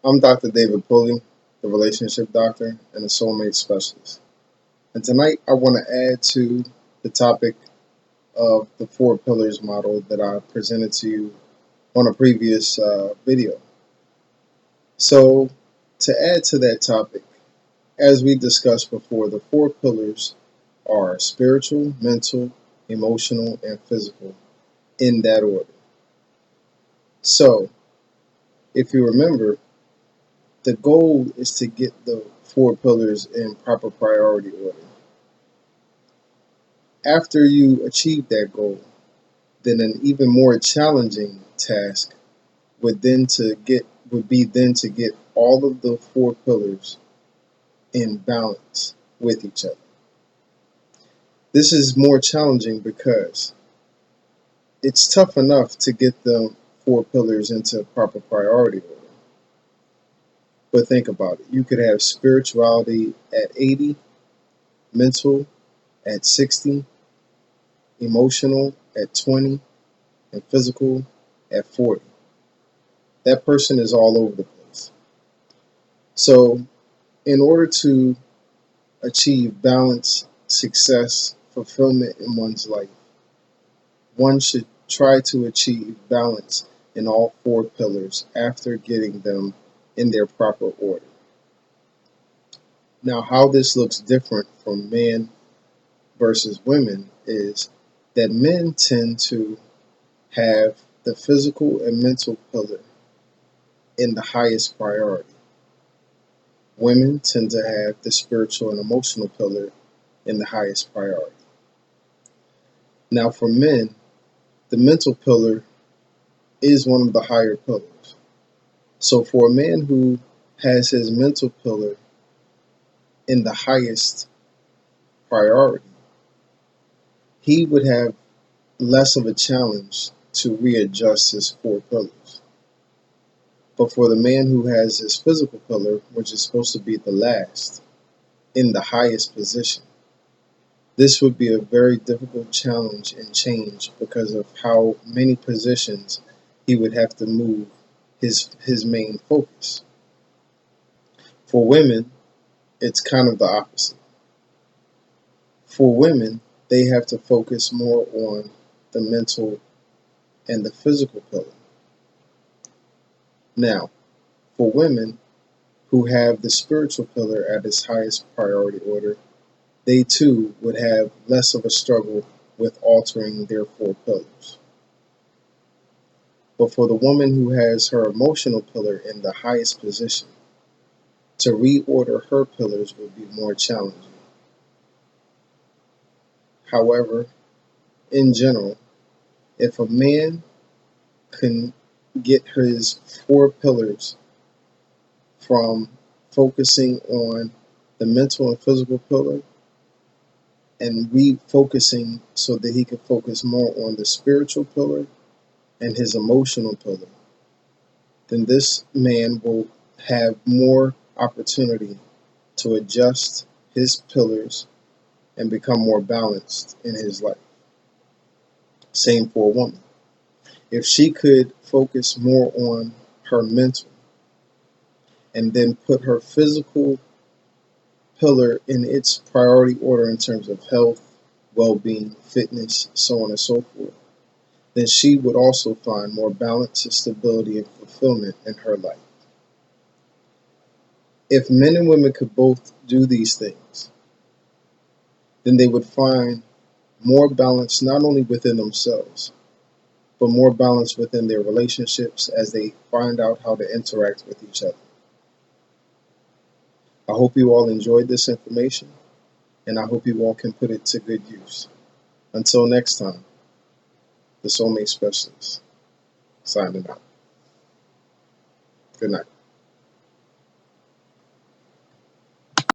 I'm Dr. David Pulley, the relationship doctor and a soulmate specialist. And tonight I want to add to the topic of the four pillars model that I presented to you on a previous video. So, to add to that topic, as we discussed before, the four pillars are spiritual, mental, emotional, and physical in that order. So, if you remember, the goal is to get the four pillars in proper priority order. After you achieve that goal, then an even more challenging task would be to get all of the four pillars in balance with each other. This is more challenging because it's tough enough to get the four pillars into proper priority order. But think about it. You could have spirituality at 80, mental at 60, emotional at 20, and physical at 40. That person is all over the place. So, in order to achieve balance, success, fulfillment in one's life, one should try to achieve balance in all four pillars after getting them in their proper order. Now, how this looks different from men versus women is that men tend to have the physical and mental pillar in the highest priority. Women tend to have the spiritual and emotional pillar in the highest priority. Now, for men, the mental pillar is one of the higher pillars. So, for a man who has his mental pillar in the highest priority, he would have less of a challenge to readjust his four pillars. But for the man who has his physical pillar, which is supposed to be the last, in the highest position, this would be a very difficult challenge and change because of how many positions he would have to move his main focus. For women, it's kind of the opposite. For women, they have to focus more on the mental and the physical pillar. Now, for women who have the spiritual pillar at its highest priority order, they too would have less of a struggle with altering their four pillars. But for the woman who has her emotional pillar in the highest position, to reorder her pillars would be more challenging. However, in general, if a man can get his four pillars from focusing on the mental and physical pillar and refocusing so that he can focus more on the spiritual pillar and his emotional pillar, then this man will have more opportunity to adjust his pillars and become more balanced in his life. Same for a woman. If she could focus more on her mental and then put her physical pillar in its priority order in terms of health, well-being, fitness, so on and so forth, then she would also find more balance and stability and fulfillment in her life. If men and women could both do these things, then they would find more balance not only within themselves, but more balance within their relationships as they find out how to interact with each other. I hope you all enjoyed this information, and I hope you all can put it to good use. Until next time, the Soulmate Specialist, signing out. Good night.